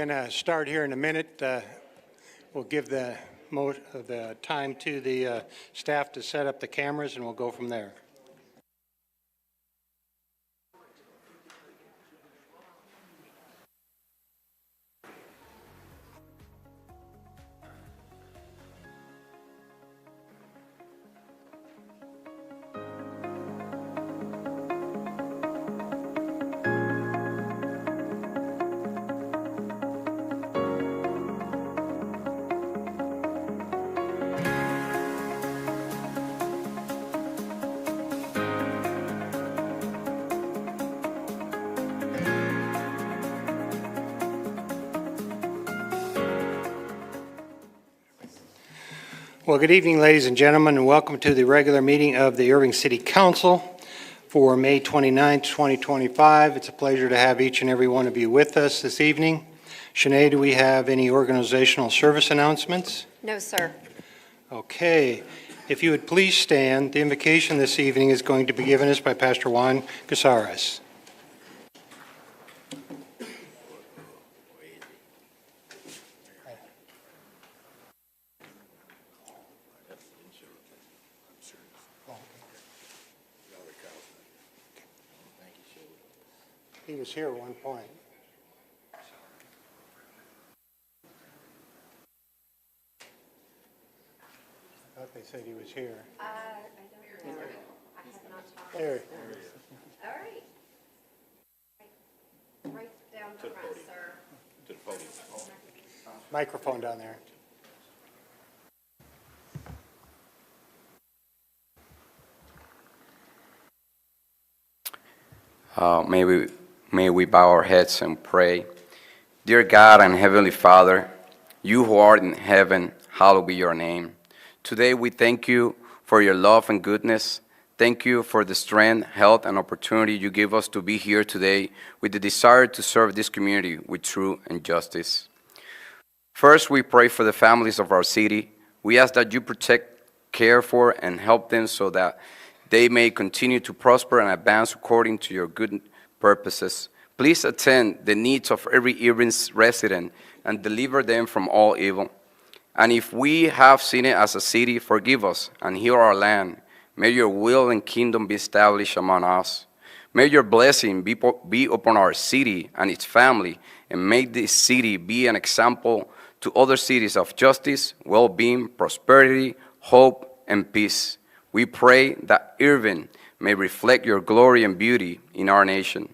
going to start here in a minute. We'll give the time to the staff to set up the cameras, and we'll go from there. Well, good evening, ladies and gentlemen, and welcome to the regular meeting of the Irving City Council for May 29, 2025. It's a pleasure to have each and every one of you with us this evening. Shanae, do we have any organizational service announcements? No, sir. Okay. If you would please stand, the invocation this evening is going to be given us by Pastor Juan Casares. He was here at one point. I thought they said he was here. I don't know. I have not talked. There. All right. Right down the front, sir. To the podium. Microphone down there. May we bow our heads and pray. Dear God and Heavenly Father, you who art in heaven, hallowed be your name. Today we thank you for your love and goodness. Thank you for the strength, health, and opportunity you give us to be here today with the desire to serve this community with truth and justice. First, we pray for the families of our city. We ask that you protect, care for, and help them so that they may continue to prosper and advance according to your good purposes. Please attend the needs of every Irving resident and deliver them from all evil. And if we have sinned as a city, forgive us and heal our land. May your will and kingdom be established among us. May your blessing be upon our city and its family, and may this city be an example to other cities of justice, well-being, prosperity, hope, and peace. We pray that Irving may reflect your glory and beauty in our nation.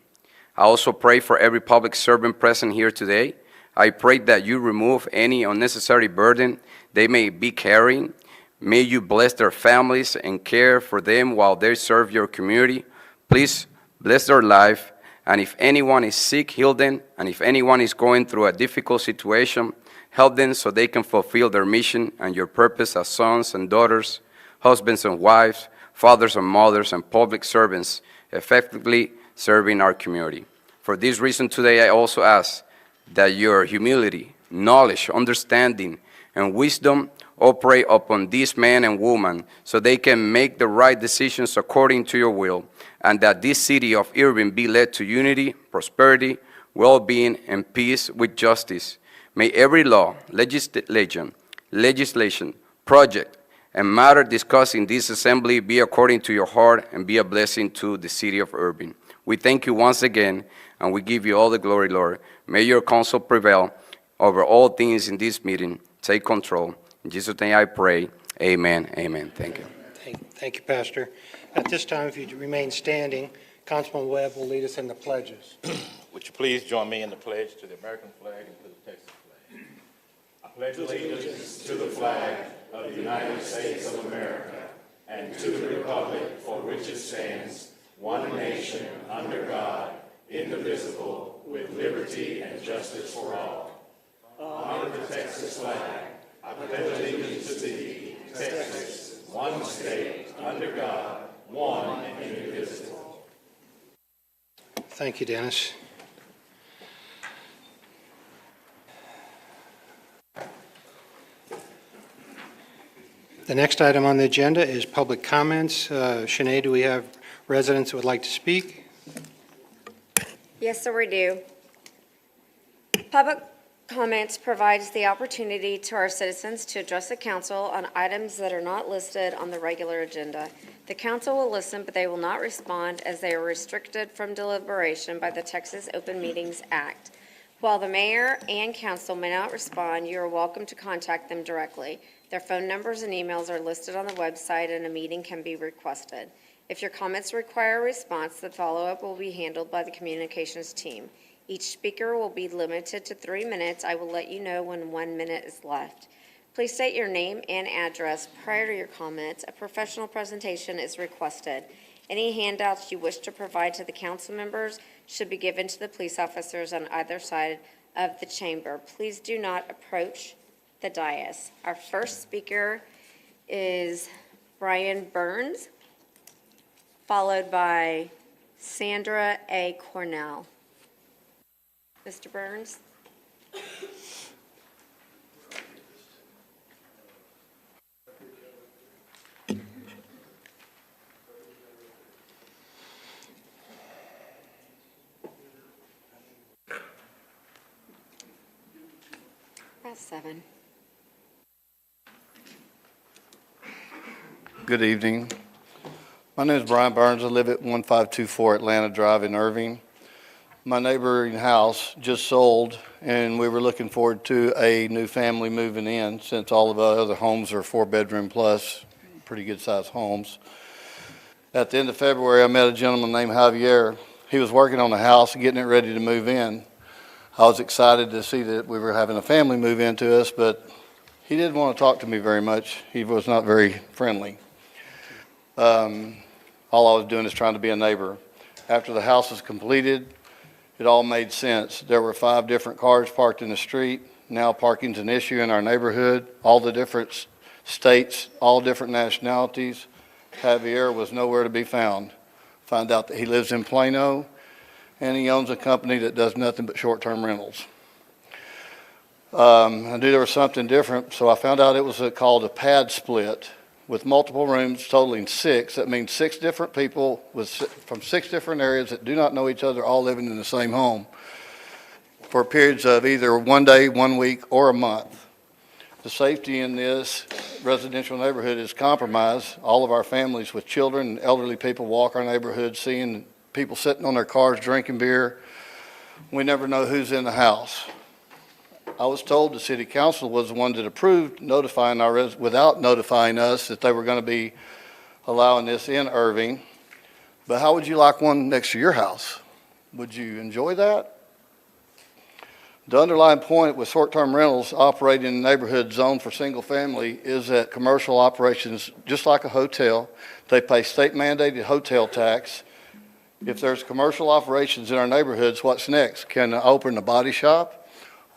I also pray for every public servant present here today. I pray that you remove any unnecessary burden they may be carrying. May you bless their families and care for them while they serve your community. Please bless their life. And if anyone is sick, heal them. And if anyone is going through a difficult situation, help them so they can fulfill their mission and your purpose as sons and daughters, husbands and wives, fathers and mothers, and public servants, effectively serving our community. For this reason today, I also ask that your humility, knowledge, understanding, and wisdom operate upon these men and women so they can make the right decisions according to your will, and that this city of Irving be led to unity, prosperity, well-being, and peace with justice. May every law, legislation, project, and matter discussed in this assembly be according to your heart and be a blessing to the city of Irving. We thank you once again, and we give you all the glory, Lord. May your counsel prevail over all things in this meeting. Take control. In Jesus' name I pray. Amen. Amen. Thank you. Thank you, Pastor. At this time, if you remain standing, Councilman Webb will lead us in the pledges. Would you please join me in the pledge to the American flag and to the Texas flag? I pledge allegiance to the flag of the United States of America and to the republic for which it stands, one nation, under God, indivisible, with liberty and justice for all. Honor the Texas flag. I pledge allegiance to thee, Texas, one state, under God, one and indivisible. Thank you, Dennis. The next item on the agenda is public comments. Shanae, do we have residents that would like to speak? Yes, sir, we do. Public comments provides the opportunity to our citizens to address the council on items that are not listed on the regular agenda. The council will listen, but they will not respond as they are restricted from deliberation by the Texas Open Meetings Act. While the mayor and council may not respond, you are welcome to contact them directly. Their phone numbers and emails are listed on the website, and a meeting can be requested. If your comments require a response, the follow-up will be handled by the communications team. Each speaker will be limited to 3 minutes. I will let you know when 1 minute is left. Please state your name and address prior to your comments. A professional presentation is requested. Any handouts you wish to provide to the council members should be given to the police officers on either side of the chamber. Please do not approach the dais. Our first speaker is Brian Burns, followed by Sandra A. Cornell. Mr. Burns? That's 7. Good evening. My name is Brian Burns. I live at 1524 Atlanta Drive in Irving. My neighboring house just sold, and we were looking forward to a new family moving in since all of our other homes are 4-bedroom plus, pretty good-sized homes. At the end of February, I met a gentleman named Javier. He was working on the house and getting it ready to move in. I was excited to see that we were having a family move into us, but he didn't want to talk to me very much. He was not very friendly. All I was doing is trying to be a neighbor. After the house was completed, it all made sense. There were 5 different cars parked in the street. Now parking's an issue in our neighborhood. All the different states, all different nationalities. Javier was nowhere to be found. Find out that he lives in Plano, and he owns a company that does nothing but short-term rentals. I knew there was something different, so I found out it was called a pad split with multiple rooms totaling 6. That means 6 different people from 6 different areas that do not know each other, all living in the same home for periods of either 1 day, 1 week, or a month. The safety in this residential neighborhood is compromised. All of our families with children and elderly people walk our neighborhood, seeing people sitting on their cars drinking beer. We never know who's in the house. I was told the city council was the one that approved notifying without notifying us that they were going to be allowing this in Irving. But how would you like one next to your house? Would you enjoy that? The underlying point with short-term rentals operating in the neighborhood zone for single family is that commercial operations, just like a hotel, they pay state-mandated hotel tax. If there's commercial operations in our neighborhoods, what's next? Can I open a body shop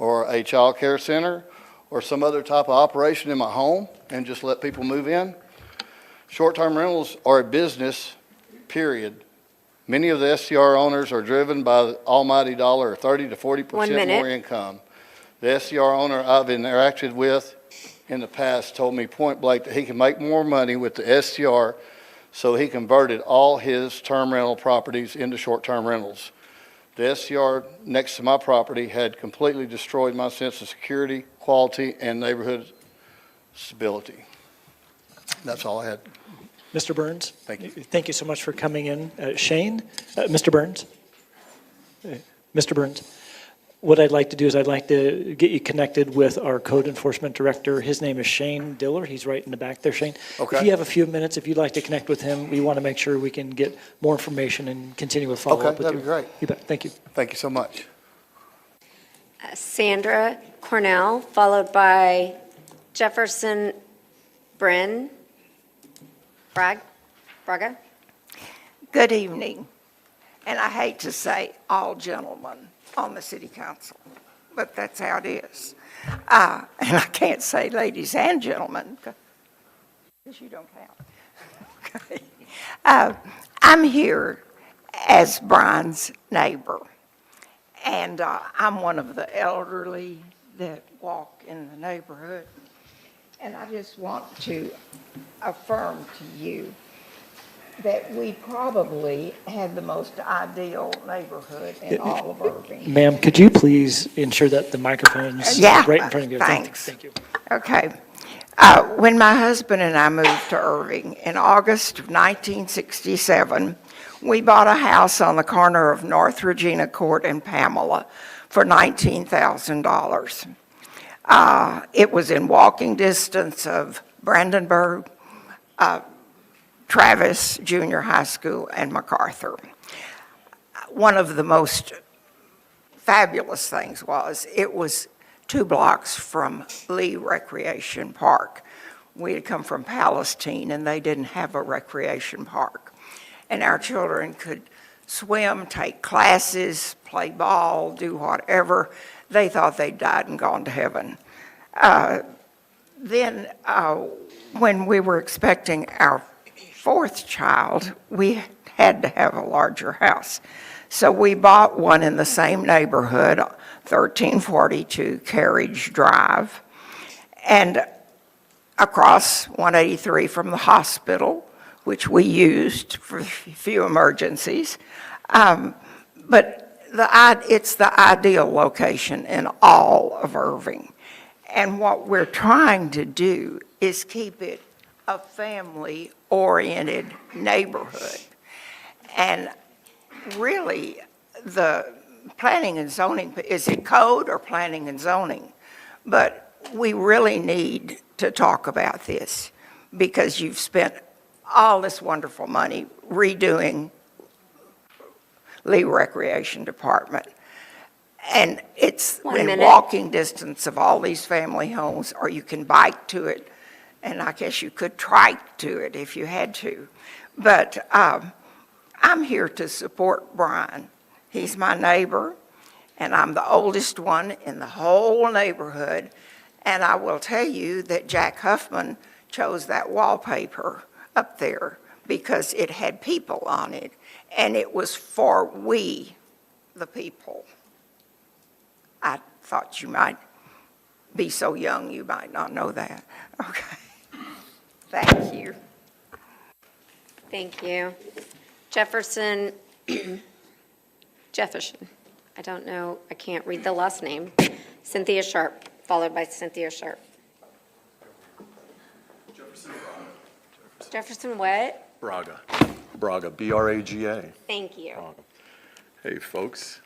or a child care center or some other type of operation in my home and just let people move in? Short-term rentals are a business, period. Many of the STR owners are driven by the almighty dollar, 30 to 40% more income. The STR owner I've interacted with in the past told me point blank that he can make more money with the STR, so he converted all his term rental properties into short-term rentals. The STR next to my property had completely destroyed my sense of security, quality, and neighborhood stability. That's all I had. Mr. Burns? Thank you. Thank you so much for coming in. Shane? Mr. Burns? Mr. Burns, what I'd like to do is I'd like to get you connected with our code enforcement director. His name is Shane Diller. He's right in the back there, Shane. Okay. If you have a few minutes, if you'd like to connect with him, we want to make sure we can get more information and continue with follow-up with you. Okay, that'd be great. You bet. Thank you. Thank you so much. Sandra Cornell, followed by Jefferson Braga. Good evening, and I hate to say all gentlemen on the city council, but that's how it is. And I can't say ladies and gentlemen, because you don't count. Okay. I'm here as Brian's neighbor, and I'm one of the elderly that walk in the neighborhood, and I just want to affirm to you that we probably had the most ideal neighborhood in all of Irving. Ma'am, could you please ensure that the microphone's Yeah, right in front of you? thanks. Thank you. Okay. When my husband and I moved to Irving in August of 1967, we bought a house on the corner of North Regina Court and Pamela for $19,000. It was in walking distance of Brandenburg, Travis Junior High School, and MacArthur. One of the most fabulous things was it was 2 blocks from Lee Recreation Park. We had come from Palestine, and they didn't have a recreation park. And our children could swim, take classes, play ball, do whatever. They thought they'd died and gone to heaven. Then, when we were expecting our 4th child, we had to have a larger house. So we bought one in the same neighborhood, 1342 Carriage Drive, and across 183 from the hospital, which we used for a few emergencies. But it's the ideal location in all of Irving. And what we're trying to do is keep it a family-oriented neighborhood. And really, the planning and zoning, is it code or planning and zoning? But we really need to talk about this because you've spent all this wonderful money redoing Lee Recreation Department. And it's in walking distance of all these family homes, or you can bike to it, and I guess you could trike to it if you had to. But I'm here to support Brian. He's my neighbor, and I'm the oldest one in the whole neighborhood. And I will tell you that Jack Huffman chose that wallpaper up there because it had people on it, and it was for we, the people. I thought you might be so young you might not know that. Okay. Thank you. Thank you. Jefferson, I don't know, I can't read the last name. Cynthia Sharp, followed by Cynthia Sharp. Jefferson what? Braga, B-R-A-G-A. Thank you. Hey, folks.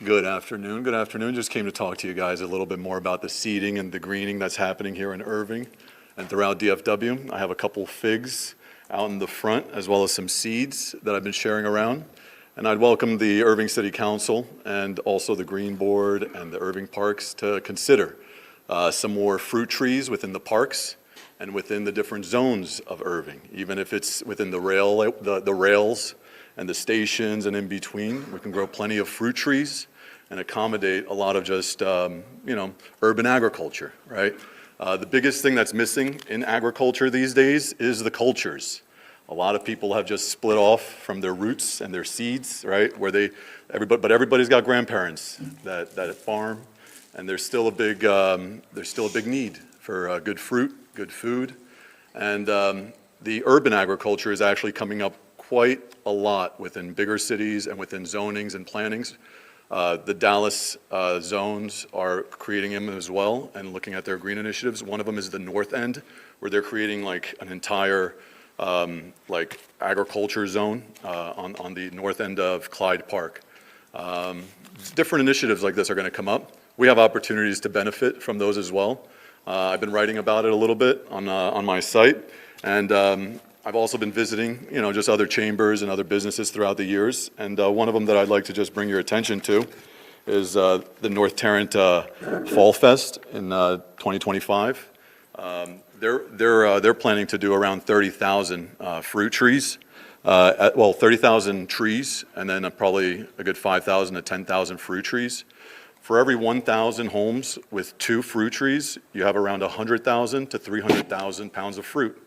Good afternoon. Good afternoon. Just came to talk to you guys a little bit more about the seeding and the greening that's happening here in Irving and throughout DFW. I have a couple figs out in the front, as well as some seeds that I've been sharing around. And I'd welcome the Irving City Council and also the Green Board and the Irving Parks to consider some more fruit trees within the parks and within the different zones of Irving, even if it's within the rails and the stations and in between. We can grow plenty of fruit trees and accommodate a lot of just, urban agriculture, right? The biggest thing that's missing in agriculture these days is the cultures. A lot of people have just split off from their roots and their seeds, right? But everybody's got grandparents that farm, and there's still a big need for good fruit, good food, and the urban agriculture is actually coming up quite a lot within bigger cities and within zonings and plannings. The Dallas zones are creating them as well and looking at their green initiatives. One of them is the North End, where they're creating like an entire agriculture zone on the north end of Clyde Park. Different initiatives like this are going to come up. We have opportunities to benefit from those as well. I've been writing about it a little bit on my site, and I've also been visiting, just other chambers and other businesses throughout the years. And one of them that I'd like to just bring your attention to is the North Tarrant Fall Fest in 2025. They're planning to do around 30,000 fruit trees, 30,000 trees, and then probably a good 5,000 to 10,000 fruit trees. For every 1,000 homes with 2 fruit trees, you have around 100,000 to 300,000 pounds of fruit.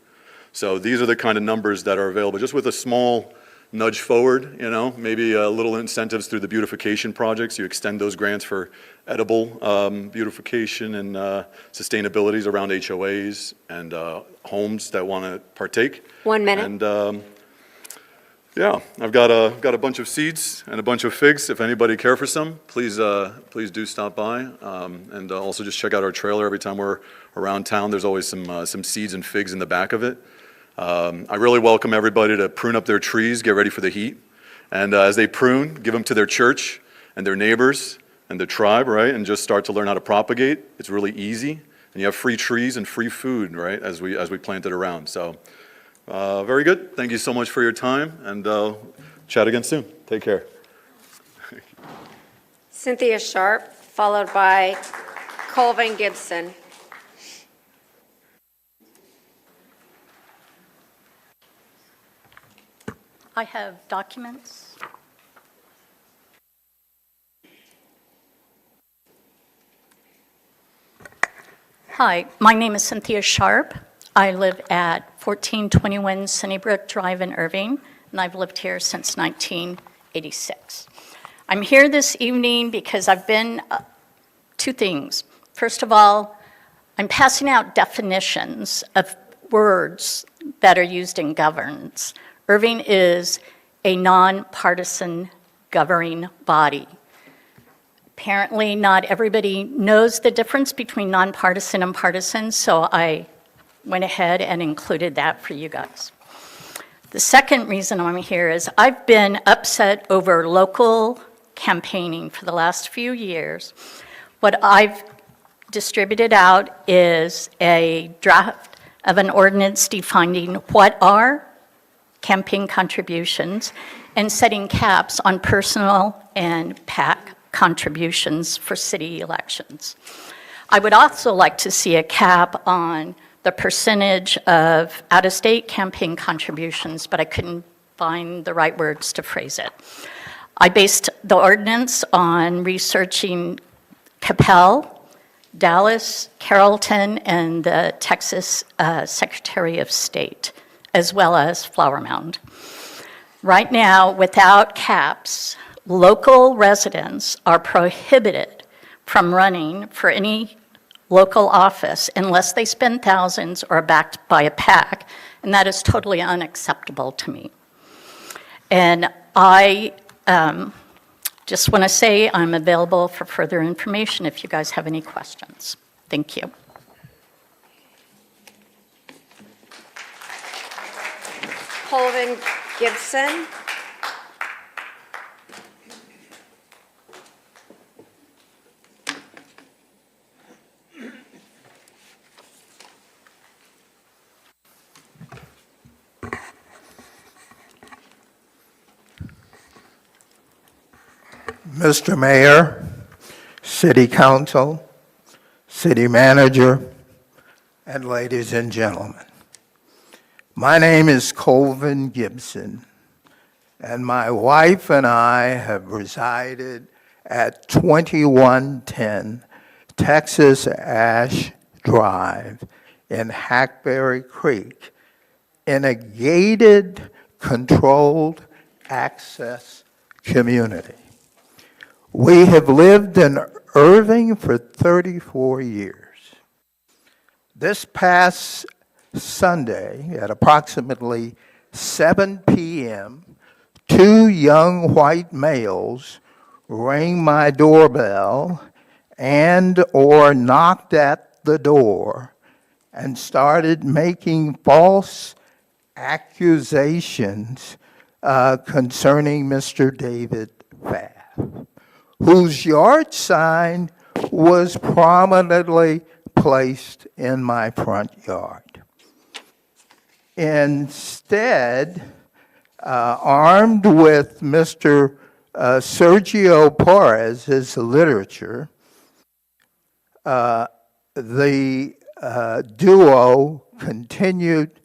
So these are the kind of numbers that are available, just with a small nudge forward, maybe little incentives through the beautification projects. You extend those grants for edible beautification and sustainabilities around HOAs and homes that want to partake. 1 minute. And Yeah, I've got a bunch of seeds and a bunch of figs. If anybody care for some, please do stop by. And also just check out our trailer. Every time we're around town, there's always some seeds and figs in the back of it. I really welcome everybody to prune up their trees, get ready for the heat. And as they prune, give them to their church and their neighbors and the tribe, right? And just start to learn how to propagate. It's really easy. And you have free trees and free food, right, as we plant it around. So very good. Thank you so much for your time, and chat again soon. Take care. Cynthia Sharp, followed by Colvin Gibson. I have documents. Hi, my name is Cynthia Sharp. I live at 1421 Sunnybrook Drive in Irving, and I've lived here since 1986. I'm here this evening because I've been two things. First of all, I'm passing out definitions of words that are used in governance. Irving is a nonpartisan governing body. Apparently, not everybody knows the difference between nonpartisan and partisan, so I went ahead and included that for you guys. The second reason I'm here is I've been upset over local campaigning for the last few years. What I've distributed out is a draft of an ordinance defining what are campaign contributions and setting caps on personal and PAC contributions for city elections. I would also like to see a cap on the percentage of out-of-state campaign contributions, but I couldn't find the right words to phrase it. I based the ordinance on researching Capel, Dallas, Carrollton, and the Texas Secretary of State, as well as Flower Mound. Right now, without caps, local residents are prohibited from running for any local office unless they spend thousands or are backed by a PAC, and that is totally unacceptable to me. And I just want to say I'm available for further information if you guys have any questions. Thank you. Colvin Gibson. Mr. Mayor, City Council, City Manager, and ladies and gentlemen. My name is Colvin Gibson, and my wife and I have resided at 2110 Texas Ash Drive in Hackberry Creek in a gated, controlled access community. We have lived in Irving for 34 years. This past Sunday at approximately 7 p.m., two young white males rang my doorbell or knocked at the door and started making false accusations concerning Mr. David Pfaff, whose yard sign was prominently placed in my front yard. Instead, armed with Mr. Sergio Perez's literature, the duo continued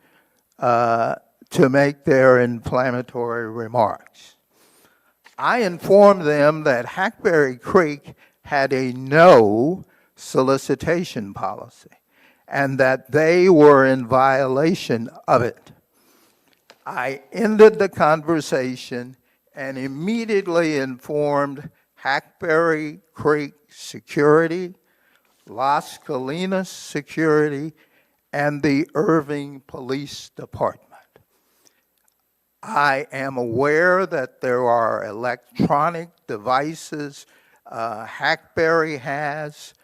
to make their inflammatory remarks. I informed them that Hackberry Creek had a no solicitation policy and that they were in violation of it. I ended the conversation and immediately informed Hackberry Creek Security, Las Colinas Security, and the Irving Police Department. I am aware that there are electronic devices Hackberry has,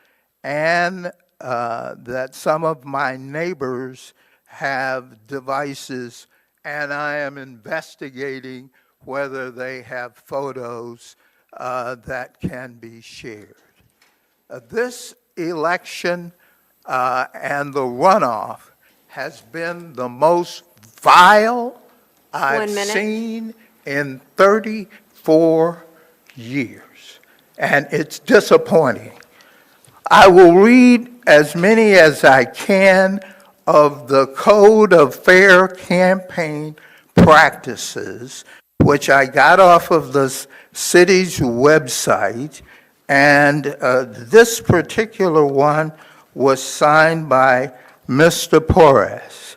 and that some of my neighbors have devices, and I am investigating whether they have photos that can be shared. This election and the runoff has been the most vile I've 1 minute. seen in 34 years, and it's disappointing. I will read as many as I can of the Code of Fair Campaign Practices, which I got off of the city's website, and this particular one was signed by Mr. Porras.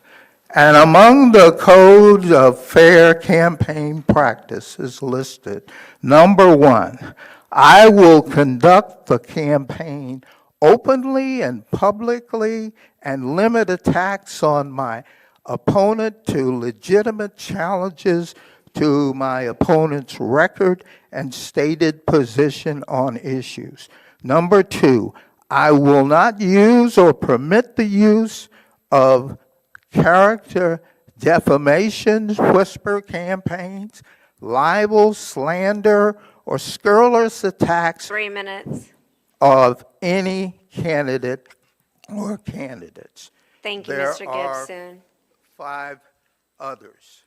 And among the Code of Fair Campaign Practices listed, number 1, I will conduct the campaign openly and publicly and limit attacks on my opponent to legitimate challenges to my opponent's record and stated position on issues. Number 2, I will not use or permit the use of character defamation, whisper campaigns, libel, slander, or scurrilous attacks 3 minutes. of any candidate or candidates. Thank you, There Mr. are Gibson. 5 others.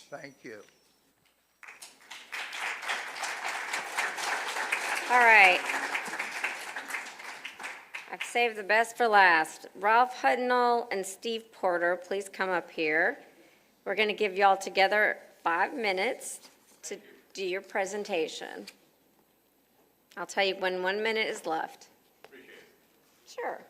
Thank you. All right. I've saved the best for last. Ralph Hudnall and Steve Porter, please come up here. We're going to give y'all together 5 minutes to do your presentation. I'll tell you when 1 minute is left. Sure.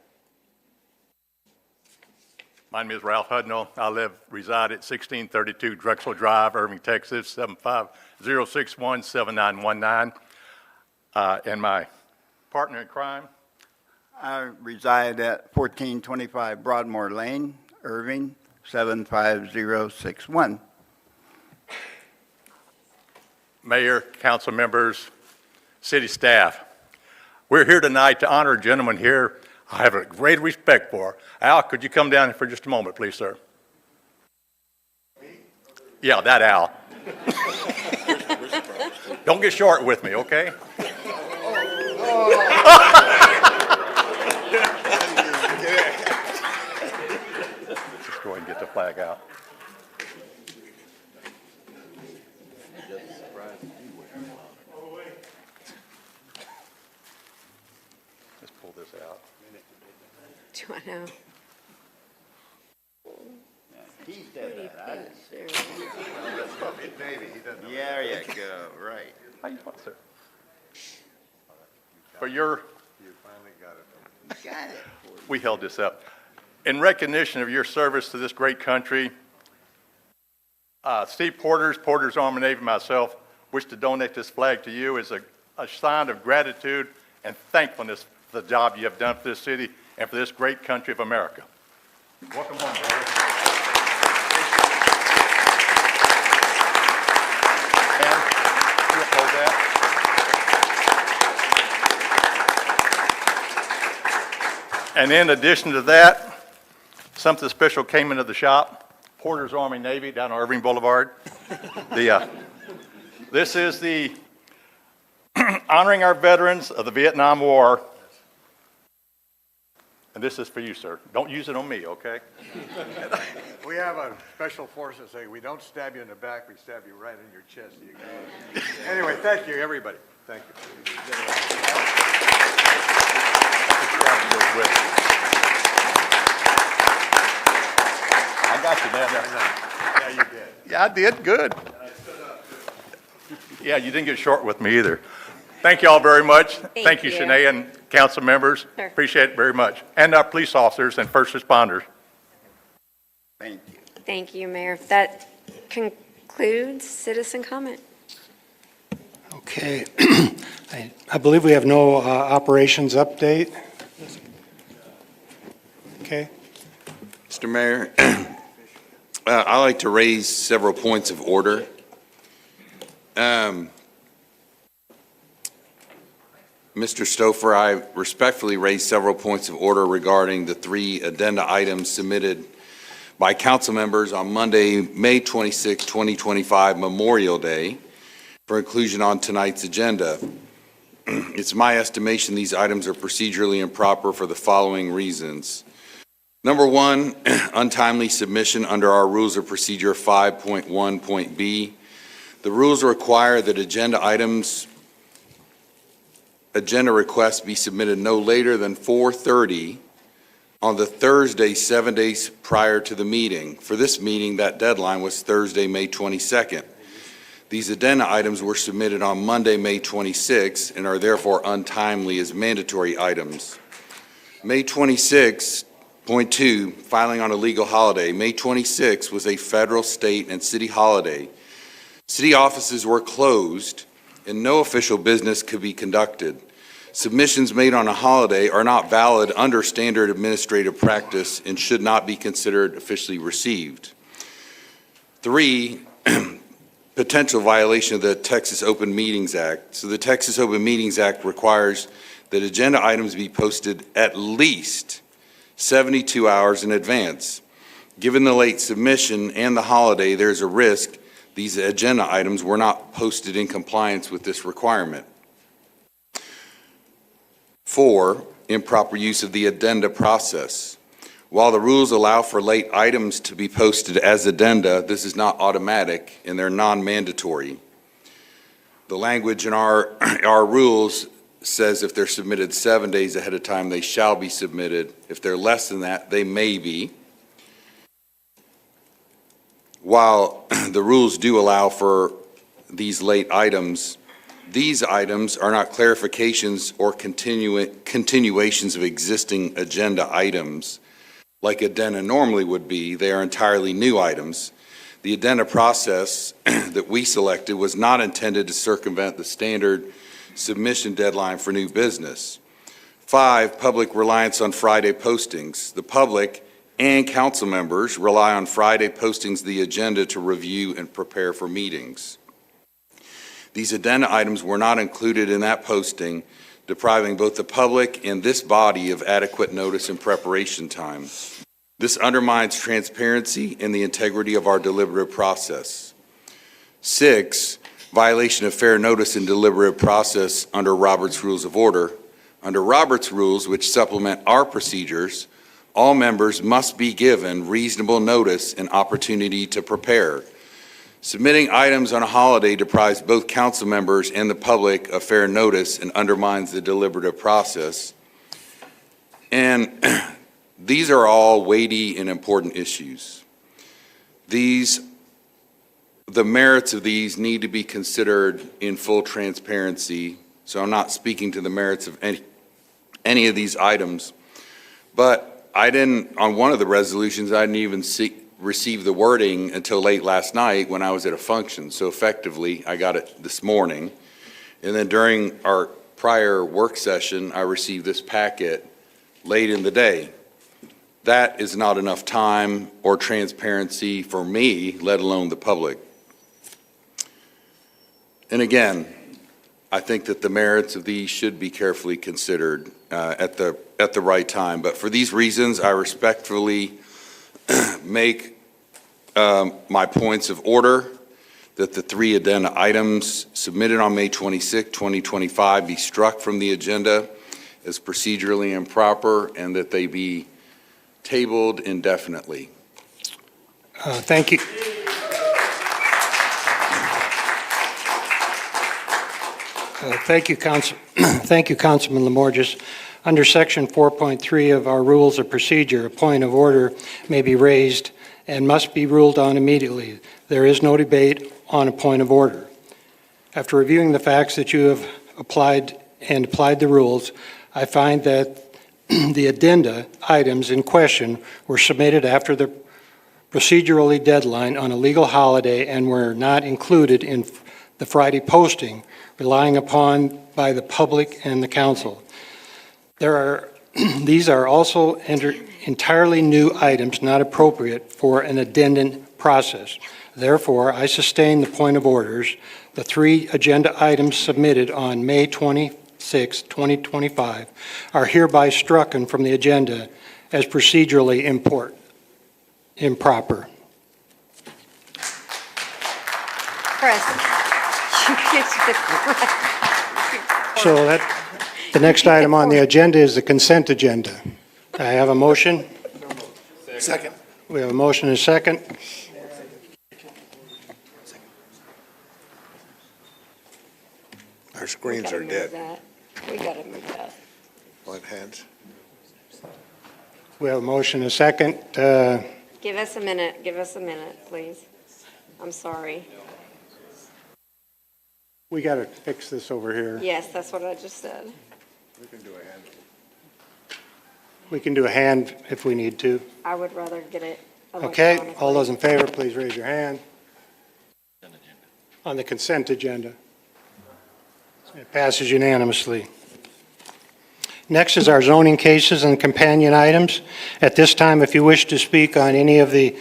My name is Ralph Hudnall. I reside at 1632 Drexel Drive, Irving, Texas, 750617919. And my partner in crime, I reside at 1425 Broadmoor Lane, Irving, 75061. Mayor, council members, city staff. We're here tonight to honor a gentleman here I have a great respect for. Al, could you come down here for just a moment, please, sir? Yeah, that Al. Don't get short with me, okay? Just go ahead and get the flag out. Let's pull this out. Do you want to know? He said that. There you go, right. How you doing, sir? For your, Got it. we held this up. In recognition of your service to this great country, Steve Porter's Army Navy, and myself wish to donate this flag to you as a sign of gratitude and thankfulness for the job you have done for this city and for this great country of America. Welcome home, brother. And you'll hold that. And in addition to that, something special came into the shop. Porter's Army Navy down on Irving Boulevard. This is the honoring our veterans of the Vietnam War. And this is for you, sir. Don't use it on me, okay? We have a special forces saying we don't stab you in the back, we stab you right in your chest. Anyway, thank you, everybody. Thank you. I got you, man. Yeah, you did. Yeah, I did. Good. Yeah, you didn't get short with me either. Thank you all very much. Thank you, you. Shanae and council members. Sure. Appreciate it very much. And our police officers and first responders. Thank you. Thank you, Mayor. That concludes citizen comment. Okay. I believe we have no operations update. Okay. Mr. Mayor, I'd like to raise several points of order. Mr. Stouffer, I respectfully raise several points of order regarding the 3 addenda items submitted by council members on Monday, May 26, 2025, Memorial Day, for inclusion on tonight's agenda. It's my estimation these items are procedurally improper for the following reasons. Number 1, untimely submission under our Rules of Procedure 5.1.b. The rules require that agenda requests be submitted no later than 4:30 on the Thursday 7 days prior to the meeting. For this meeting, that deadline was Thursday, May 22nd. These addenda items were submitted on Monday, May 26, and are therefore untimely as mandatory items. May 26.2, filing on a legal holiday. May 26 was a federal, state, and city holiday. City offices were closed and no official business could be conducted. Submissions made on a holiday are not valid under standard administrative practice and should not be considered officially received. 3, potential violation of the Texas Open Meetings Act. So the Texas Open Meetings Act requires that agenda items be posted at least 72 hours in advance. Given the late submission and the holiday, there's a risk these agenda items were not posted in compliance with this requirement. 4, improper use of the addenda process. While the rules allow for late items to be posted as addenda, this is not automatic and they're non-mandatory. The language in our rules says if they're submitted 7 days ahead of time, they shall be submitted. If they're less than that, they may be. While the rules do allow for these late items, these items are not clarifications or continuations of existing agenda items like addenda normally would be. They are entirely new items. The addenda process that we selected was not intended to circumvent the standard submission deadline for new business. 5, public reliance on Friday postings. The public and council members rely on Friday postings of the agenda to review and prepare for meetings. These addenda items were not included in that posting, depriving both the public and this body of adequate notice and preparation time. This undermines transparency and the integrity of our deliberative process. 6, violation of fair notice and deliberative process under Robert's Rules of Order. Under Robert's Rules, which supplement our procedures, all members must be given reasonable notice and opportunity to prepare. Submitting items on a holiday deprives both council members and the public of fair notice and undermines the deliberative process. And these are all weighty and important issues. The merits of these need to be considered in full transparency. So I'm not speaking to the merits of any of these items, but on one of the resolutions, I didn't even receive the wording until late last night when I was at a function. So effectively, I got it this morning. And then during our prior work session, I received this packet late in the day. That is not enough time or transparency for me, let alone the public. And again, I think that the merits of these should be carefully considered at the right time. But for these reasons, I respectfully make my points of order that the 3 addenda items submitted on May 26, 2025 be struck from the agenda as procedurally improper and that they be tabled indefinitely. Thank you. Thank you, Councilman Lamorges. Under Section 4.3 of our Rules of Procedure, a point of order may be raised and must be ruled on immediately. There is no debate on a point of order. After reviewing the facts that you have applied the rules, I find that the addenda items in question were submitted after the procedurally deadline on a legal holiday and were not included in the Friday posting relying upon by the public and the council. These are also entirely new items not appropriate for an addendum process. Therefore, I sustain the point of orders. The 3 agenda items submitted on May 26, 2025 are hereby strucken from the agenda as procedurally improper. Chris, you get the So the next item on the agenda is the consent agenda. I have a motion. Second. We have a motion and a second. Our screens are dead. We gotta move that. What hands? We have a motion and a second. Give us a minute, please. I'm sorry. We got to fix this over here. Yes, that's what I just said. We can do a hand. We can do a hand if we need to. I would rather get it Okay, electronically. all those in favor, please raise your hand. On the consent agenda. It passes unanimously. Next is our zoning cases and companion items. At this time, if you wish to speak on any of the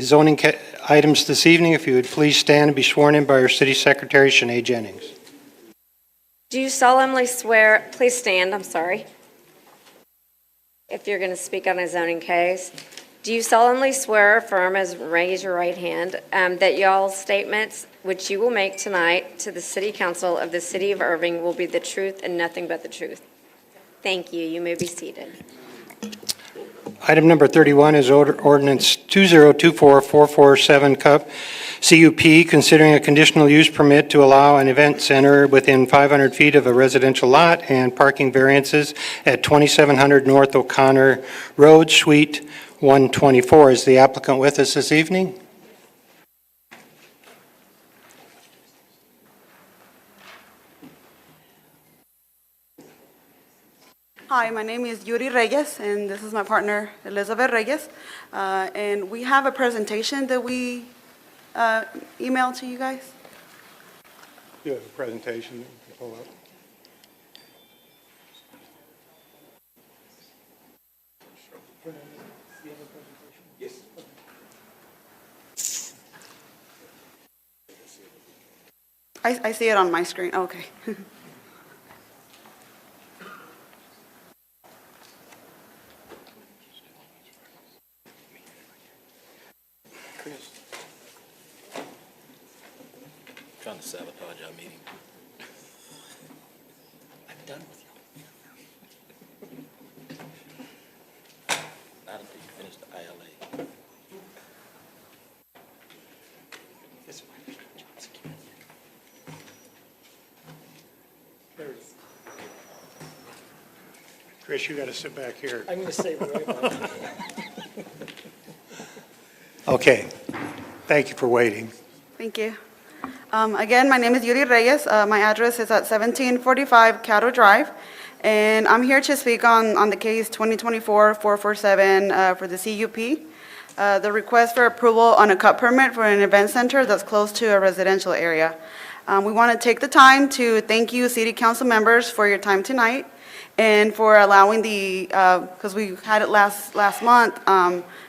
zoning items this evening, if you would please stand and be sworn in by our City Secretary, Shanae Jennings. Do you solemnly swear, please stand, I'm sorry. If you're going to speak on a zoning case, do you solemnly swear or affirm, as raise your right hand, that y'all's statements which you will make tonight to the City Council of the City of Irving will be the truth and nothing but the truth? Thank you. You may be seated. Item number 31 is ordinance 2024447 CUP, considering a conditional use permit to allow an event center within 500 feet of a residential lot and parking variances at 2700 North O'Connor Road, Suite 124. Is the applicant with us this evening? Hi, my name is Yuri Reyes, and this is my partner, Elizabeth Reyes. And we have a presentation that we emailed to you guys. You have a presentation that you can pull up. I see it on my screen, okay. Trying to sabotage our meeting. I'm done with you. Not until you finish the ILA. This is my job security. There it is. Chris, you got to sit back here. I'm going to say right about it. Okay. Thank you for waiting. Thank you. Again, my name is Yuri Reyes. My address is at 1745 Cattle Drive, and I'm here to speak on the case 2024-447 for the CUP. The request for approval on a cut permit for an event center that's close to a residential area. We want to take the time to thank you, City Council members, for your time tonight and for allowing because we had it last month,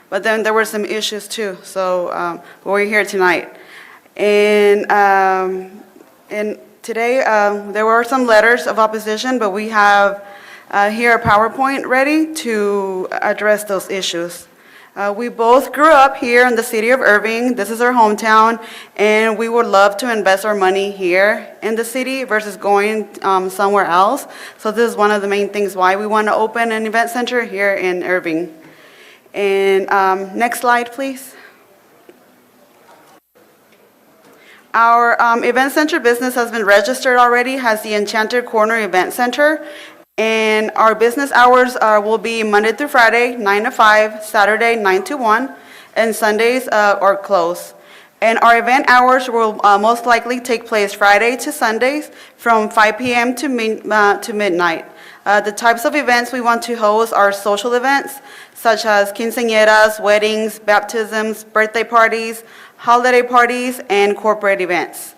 but then there were some issues too, so we're here tonight. And today, there were some letters of opposition, but we have here a PowerPoint ready to address those issues. We both grew up here in the city of Irving. This is our hometown, and we would love to invest our money here in the city versus going somewhere else. So this is one of the main things why we want to open an event center here in Irving. And next slide, please. Our event center business has been registered already, has the Enchanted Corner Event Center, and our business hours will be Monday through Friday, 9 to 5, Saturday, 9 to 1, and Sundays are closed. And our event hours will most likely take place Friday to Sundays from 5 p.m. to midnight. The types of events we want to host are social events, such as quinceañeras, weddings, baptisms, birthday parties, holiday parties, and corporate events.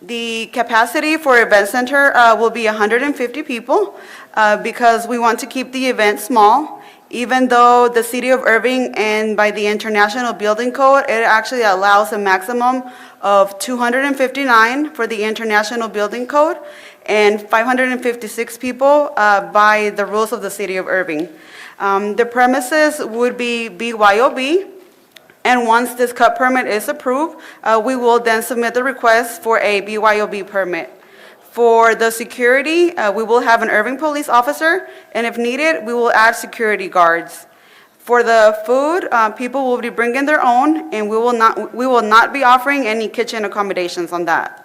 The capacity for event center will be 150 people because we want to keep the event small Even though the City of Irving and by the International Building Code, it actually allows a maximum of 259 for the International Building Code and 556 people by the rules of the City of Irving. The premises would be BYOB, and once this cut permit is approved, we will then submit the request for a BYOB permit. For the security, we will have an Irving police officer, and if needed, we will add security guards. For the food, people will be bringing their own, and we will not be offering any kitchen accommodations on that.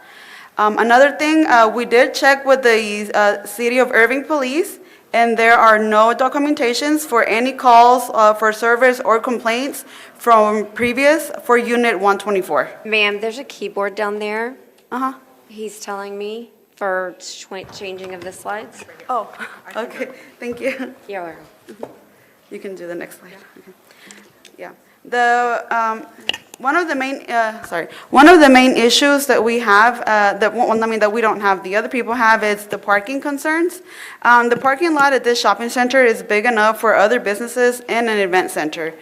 Another thing, we did check with the City of Irving Police, and there are no documentations for any calls for service or complaints from previous for Unit 124. Ma'am, there's a keyboard down there. Uh-huh. He's telling me for changing of the slides. Oh, okay, thank you. You're welcome. You can do the next slide. Okay. Yeah. One of the main issues that we have, that we don't have, the other people have, is the parking concerns. The parking lot at this shopping center is big enough for other businesses and an event center.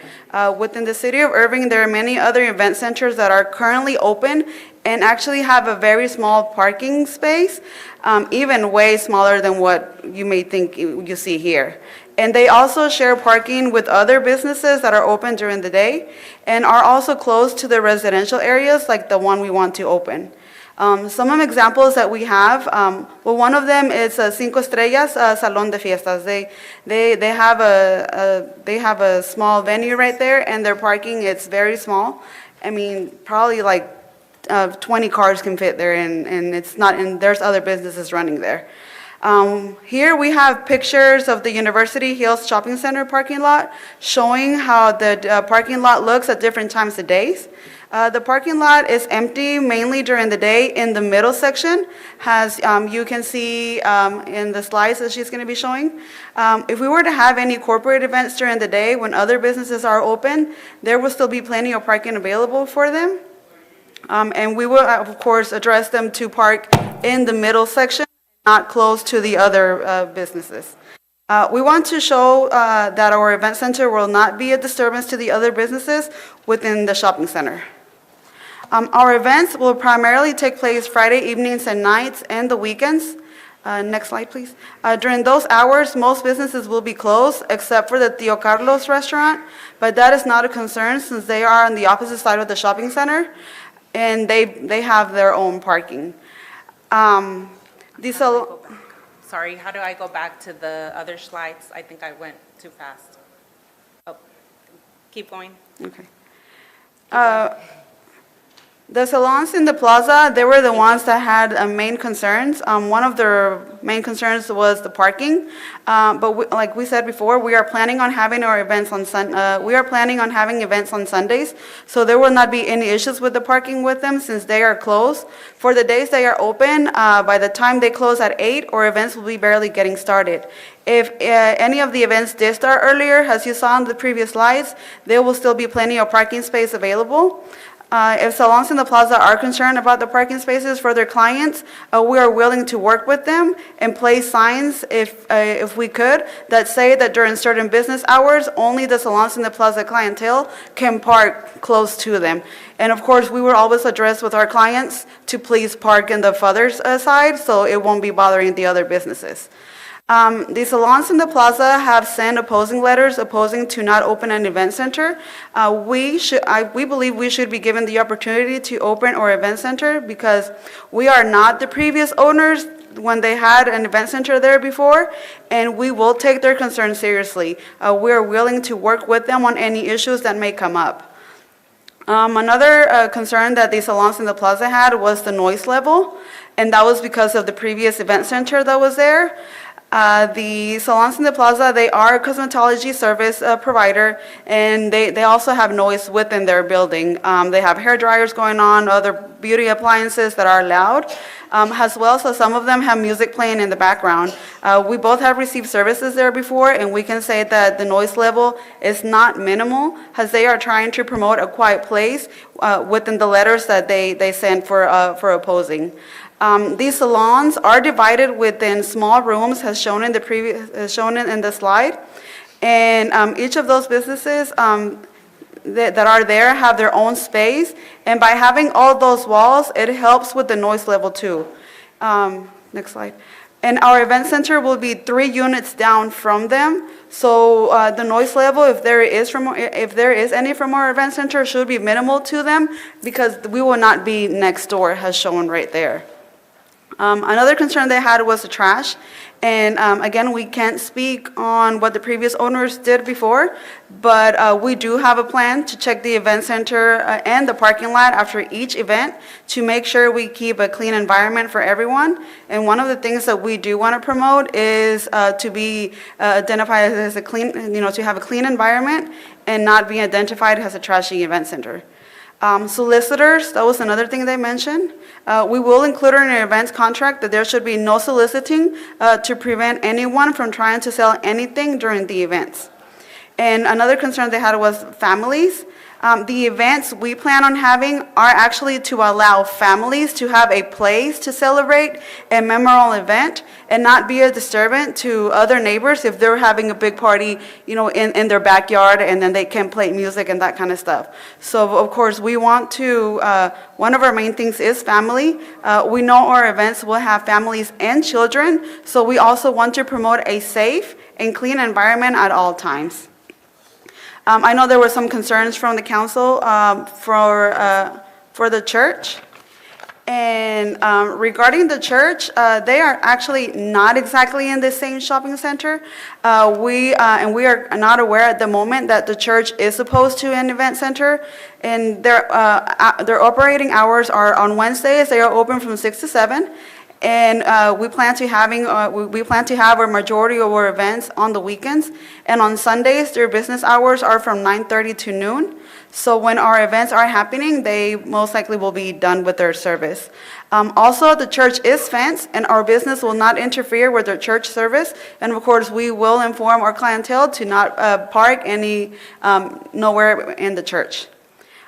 Within the City of Irving, there are many other event centers that are currently open and actually have a very small parking space, even way smaller than what you may think you see here. And they also share parking with other businesses that are open during the day and are also close to the residential areas like the one we want to open. Some of the examples that we have, one of them is Cinco Estrellas Salón de Fiestas. They have a small venue right there, and their parking, it's very small. I mean, probably like 20 cars can fit there, and it's not, and there's other businesses running there. Here we have pictures of the University Hills Shopping Center parking lot showing how the parking lot looks at different times of days. The parking lot is empty mainly during the day. In the middle section has, you can see in the slides that she's going to be showing, if we were to have any corporate events during the day when other businesses are open, there will still be plenty of parking available for them. And we will, of course, address them to park in the middle section, not close to the other businesses. We want to show that our event center will not be a disturbance to the other businesses within the shopping center. Our events will primarily take place Friday evenings and nights and the weekends. Next slide, please. During those hours, most businesses will be closed except for the Tio Carlos restaurant, but that is not a concern since they are on the opposite side of the shopping center and they have their own parking. Sorry, how do I go back to the other slides? I think I went too fast. Oh, keep going. Okay. The salons in the plaza, they were the ones that had main concerns. One of their main concerns was the parking. But like we said before, we are planning on having our events on having events on Sundays, so there will not be any issues with the parking with them since they are closed. For the days they are open, by the time they close at 8, our events will be barely getting started. If any of the events did start earlier, as you saw in the previous slides, there will still be plenty of parking space available. If salons in the plaza are concerned about the parking spaces for their clients, we are willing to work with them and place signs, if we could, that say that during certain business hours, only the salons in the plaza clientele can park close to them. And of course, we will always address with our clients to please park in the further side so it won't be bothering the other businesses. The salons in the plaza have sent opposing letters opposing to not open an event center. We believe we should be given the opportunity to open our event center because we are not the previous owners when they had an event center there before, and we will take their concerns seriously. We are willing to work with them on any issues that may come up. Another concern that the salons in the plaza had was the noise level, and that was because of the previous event center that was there. The salons in the plaza, they are a cosmetology service provider, and they also have noise within their building. They have hair dryers going on, other beauty appliances that are loud, as well, so some of them have music playing in the background. We both have received services there before, and we can say that the noise level is not minimal, as they are trying to promote a quiet place within the letters that they sent for opposing. These salons are divided within small rooms, as shown in the slide, And each of those businesses that are there have their own space. And by having all those walls, it helps with the noise level too. Next slide. And our event center will be 3 units down from them. So the noise level, if there is any from our event center, should be minimal to them because we will not be next door, as shown right there. Another concern they had was the trash. And again, we can't speak on what the previous owners did before, but we do have a plan to check the event center and the parking lot after each event to make sure we keep a clean environment for everyone. And one of the things that we do want to promote is to be identified as a clean, to have a clean environment and not be identified as a trashy event center. Solicitors, that was another thing they mentioned. We will include in our events contract that there should be no soliciting to prevent anyone from trying to sell anything during the events. And another concern they had was families. The events we plan on having are actually to allow families to have a place to celebrate a memorable event and not be a disturbance to other neighbors if they're having a big party, in their backyard and then they can play music and that kind of stuff. So of course we want to, one of our main things is family. We know our events will have families and children, so we also want to promote a safe and clean environment at all times. I know there were some concerns from the council for the church. And regarding the church, they are actually not exactly in the same shopping center. We are not aware at the moment that the church is opposed to an event center. And their operating hours are on Wednesdays. They are open from 6 to 7. And we plan to have a majority of our events on the weekends. And on Sundays, their business hours are from 9:30 to noon. So when our events are happening, they most likely will be done with their service. Also, the church is fenced, and our business will not interfere with their church service. And of course, we will inform our clientele to not park nowhere in the church.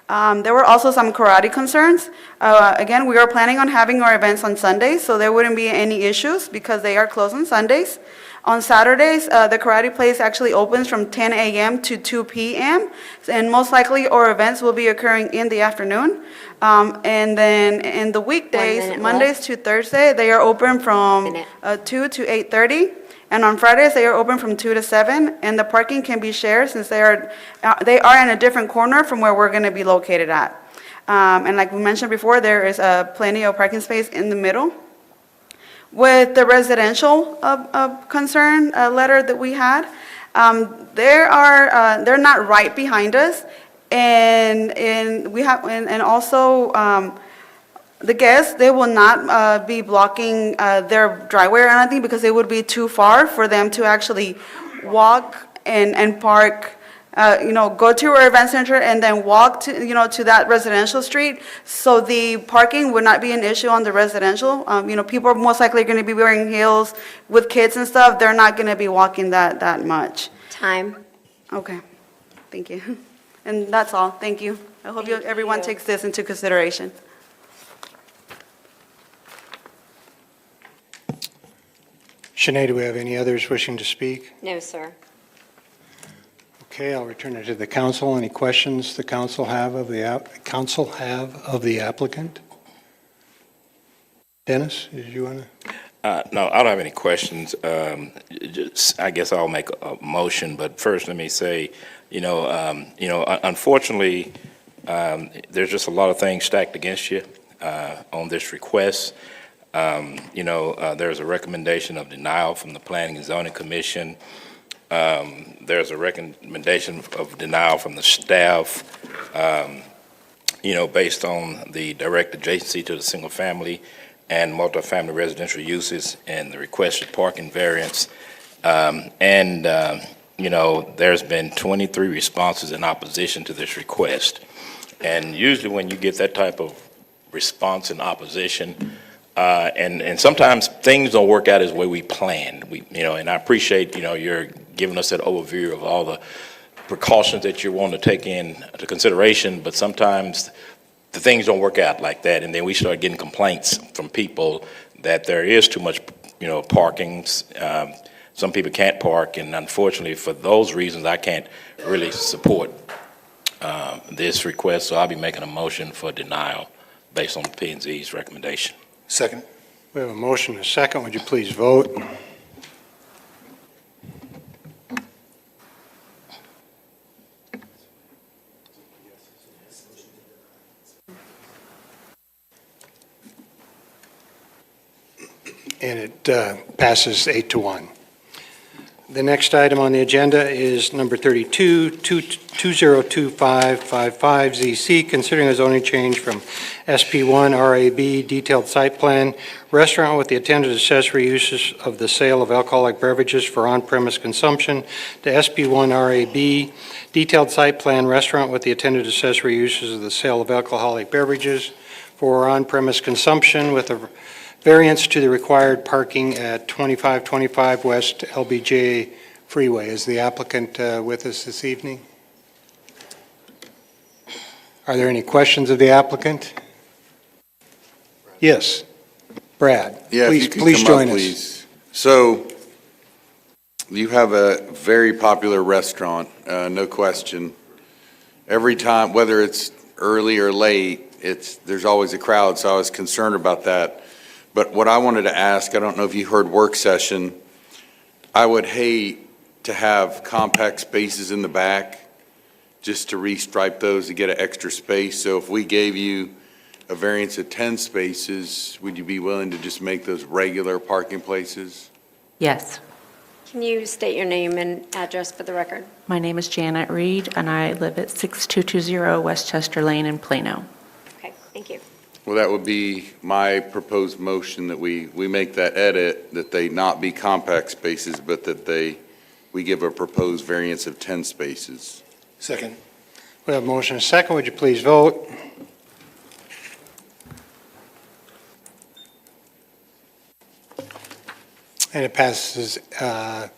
There were also some karate concerns. Again, we are planning on having our events on Sundays, so there wouldn't be any issues because they are closed on Sundays. On Saturdays, the karate place actually opens from 10 a.m. to 2 p.m., and most likely our events will be occurring in the afternoon. And then in the weekdays, Mondays to Thursday, they are open from 2 to 8:30. And on Fridays, they are open from 2 to 7, and the parking can be shared since they are in a different corner from where we're going to be located at. And like we mentioned before, there is plenty of parking space in the middle. With the residential concern letter that we had, they're not right behind us, and also. The guests, they will not be blocking their driveway or anything because it would be too far for them to actually walk and park, go to our event center and then walk to that residential street. So the parking would not be an issue on the residential. People are most likely going to be wearing heels with kids and stuff. They're not going to be walking that much. Time. Okay, thank you. And that's all, thank you. I hope everyone takes this into consideration. Sinead, do we have any others wishing to speak? No, sir. Okay, I'll return it to the council. Any questions the council have of the applicant? Dennis, did you want to? No, I don't have any questions. I guess I'll make a motion, but first let me say, unfortunately, there's just a lot of things stacked against you on this request. There's a recommendation of denial from the Planning and Zoning Commission. There's a recommendation of denial from the staff, based on the direct adjacency to the single family and multifamily residential uses and the requested parking variance. There's been 23 responses in opposition to this request. And usually when you get that type of response in opposition, and sometimes things don't work out as the way we planned. And I appreciate, you're giving us that overview of all the precautions that you want to take into consideration, but sometimes the things don't work out like that. And then we start getting complaints from people that there is too much, parking, some people can't park, and unfortunately, for those reasons, I can't really support this request, so I'll be making a motion for denial based on the P&Z's recommendation. Second. We have a motion and a second. Would you please vote? And it passes 8-1. The next item on the agenda is number 32, 202555ZC, considering a zoning change from SP1 RAB detailed site plan, restaurant with the attendant accessory uses of the sale of alcoholic beverages for on-premise consumption, to SP1 RAB detailed site plan, restaurant with the attendant accessory uses of the sale of alcoholic beverages for on-premise consumption with a variance to the required parking at 2525 West LBJ Freeway. Is the applicant with us this evening? Are there any questions of the applicant? Yes, Brad. Yeah, if you could Please come join up, us. please. So you have a very popular restaurant, no question. Every time, whether it's early or late, there's always a crowd, so I was concerned about that. But what I wanted to ask, I don't know if you heard work session, I would hate to have compact spaces in the back, just to restripe those to get an extra space. So if we gave you a variance of 10 spaces, would you be willing to just make those regular parking places? Yes. Can you state your name and address for the record? My name is Janet Reed, and I live at 6220 Westchester Lane in Plano. Okay, thank you. Well, that would be my proposed motion, that we make that edit, that they not be compact spaces, but that we give a proposed variance of 10 spaces. Second. We have a motion and a second. Would you please vote? And it passes 8-1.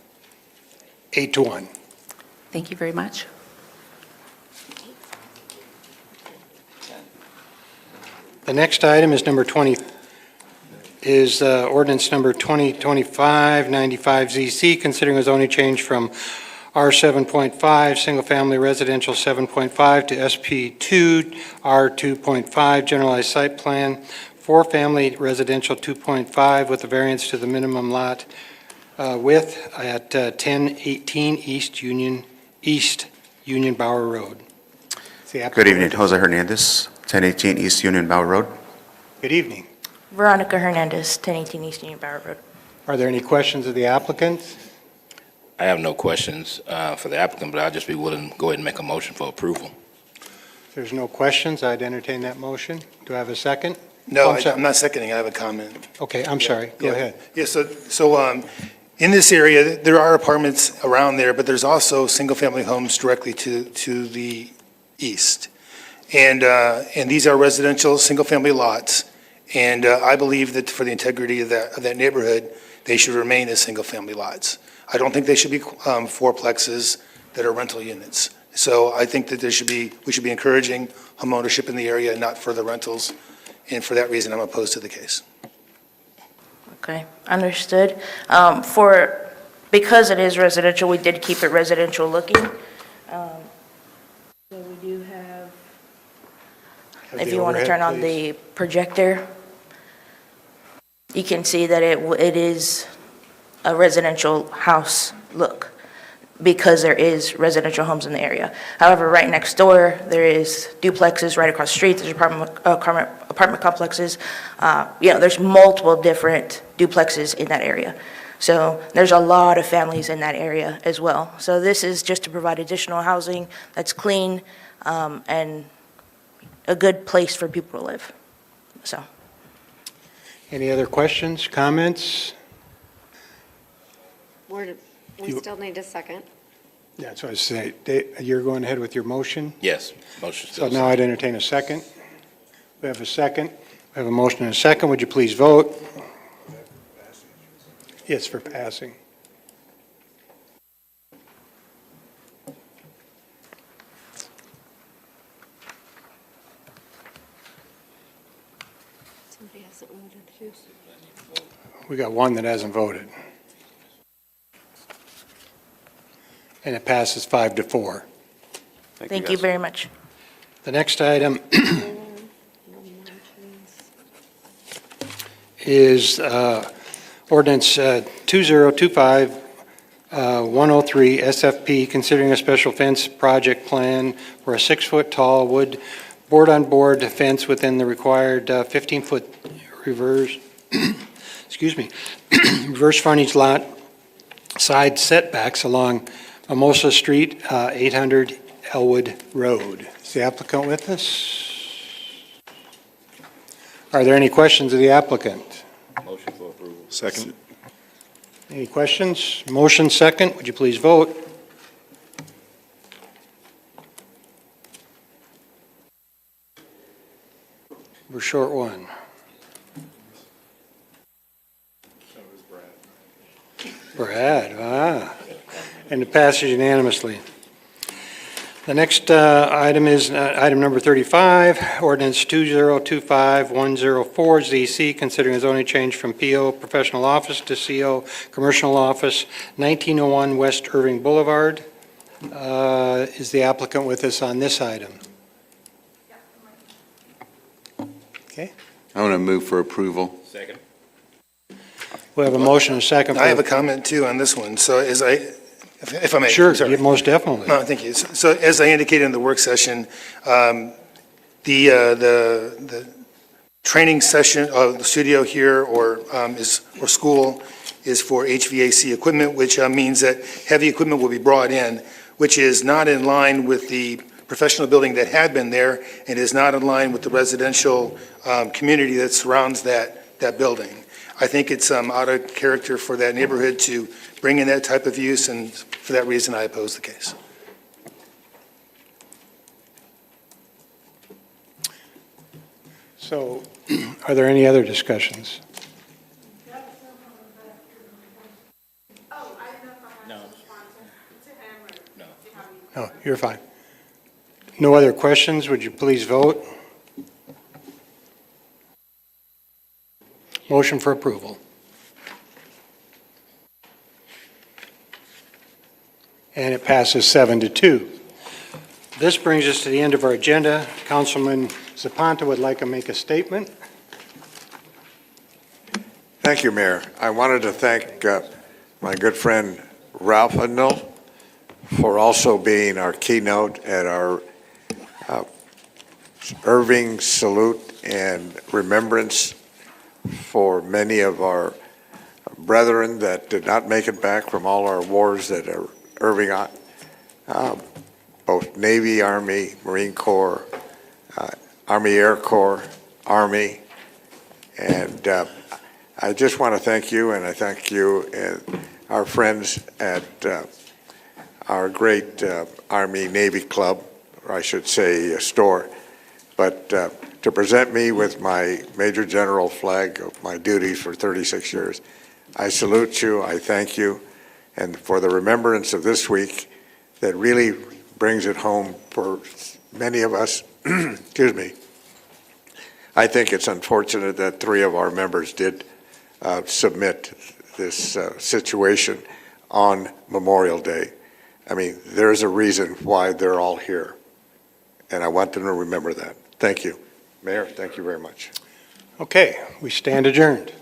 Thank you very much. The next item is number 20, is ordinance number 2025-95ZC, considering a zoning change from R7.5, single-family residential 7.5 to SP2, R2.5, generalized site plan, four-family residential 2.5 with a variance to the minimum lot width at 1018 East Union Bower Road. Good evening, Jose Hernandez, 1018 East Union Bower Road. Good evening. Veronica Hernandez, 1018 East Union Bower Road. Are there any questions of the applicant? I have no questions for the applicant, but I'll just be willing to go ahead and make a motion for approval. If there's no questions, I'd entertain that motion. Do I have a second? No, I'm sorry. I'm not seconding. I have a comment. Okay, I'm sorry. Go ahead. Yeah, so in this area, there are apartments around there, but there's also single-family homes directly to the east. And these are residential, single-family lots. And I believe that for the integrity of that neighborhood, they should remain as single-family lots. I don't think they should be fourplexes that are rental units. So I think that we should be encouraging homeownership in the area, not for the rentals. And for that reason, I'm opposed to the case. Okay, understood. Because it is residential, we did keep it residential looking. So we do have, if you want to turn on the projector, you can see that it is a residential house look because there is residential homes in the area. However, right next door, there is duplexes right across the street, there's apartment complexes. There's multiple different duplexes in that area. So there's a lot of families in that area as well. So this is just to provide additional housing that's clean and a good place for people to live, so. Any other questions, comments? We still need a second. Yeah, that's what I was saying. You're going ahead with your motion? Yes, motion. So now I'd entertain a second. We have a second. We have a motion and a second. Would you please vote? Yes, for passing. Somebody hasn't voted. We got one that hasn't voted. And it passes 5-4. Thank you very much. The next item is ordinance 2025-103 SFP, considering a special fence project plan for a 6-foot-tall wood board-on-board fence within the required 15-foot reverse, excuse me, reverse frontage lot side setbacks along Mimosa Street, 800 Elwood Road. Is the applicant with us? Are there any questions of the applicant? Motion for approval. Second. Any questions? Motion second. Would you please vote? We're short one. Brad, and it passes unanimously. The next item is item number 35, ordinance 2025-104 ZC, considering a zoning change from PO Professional Office to CO Commercial Office, 1901 West Irving Boulevard. Is the applicant with us on this item? Okay. I want to move for approval. Second. We have a motion and a second. I have a comment too on this one. So if I may. Sure, sorry. most definitely. No, thank you. So as I indicated in the work session, the training session, the studio here or school is for HVAC equipment, which means that heavy equipment will be brought in, which is not in line with the professional building that had been there and is not in line with the residential community that surrounds that building. I think it's out of character for that neighborhood to bring in that type of use, and for that reason, I oppose the case. So, are there any other discussions? No. No, you're fine. No other questions? Would you please vote? Motion for approval. And it passes 7-2. This brings us to the end of our agenda. Councilman Zapanta would like to make a statement. Thank you, Mayor. I wanted to thank my good friend Ralph Hudnall for also being our keynote at our Irving salute and remembrance for many of our brethren that did not make it back from all our wars that are Irving on, both Navy, Army, Marine Corps, Army Air Corps, Army, and I just want to thank you, and I thank you and our friends at our great Army Navy Club, or I should say store, but to present me with my Major General flag of my duties for 36 years. I salute you, I thank you, and for the remembrance of this week that really brings it home for many of us, excuse me. I think it's unfortunate that 3 of our members did submit this situation on Memorial Day. I mean, there's a reason why they're all here, and I want them to remember that. Thank you. Mayor, thank you very much. Okay, we stand adjourned.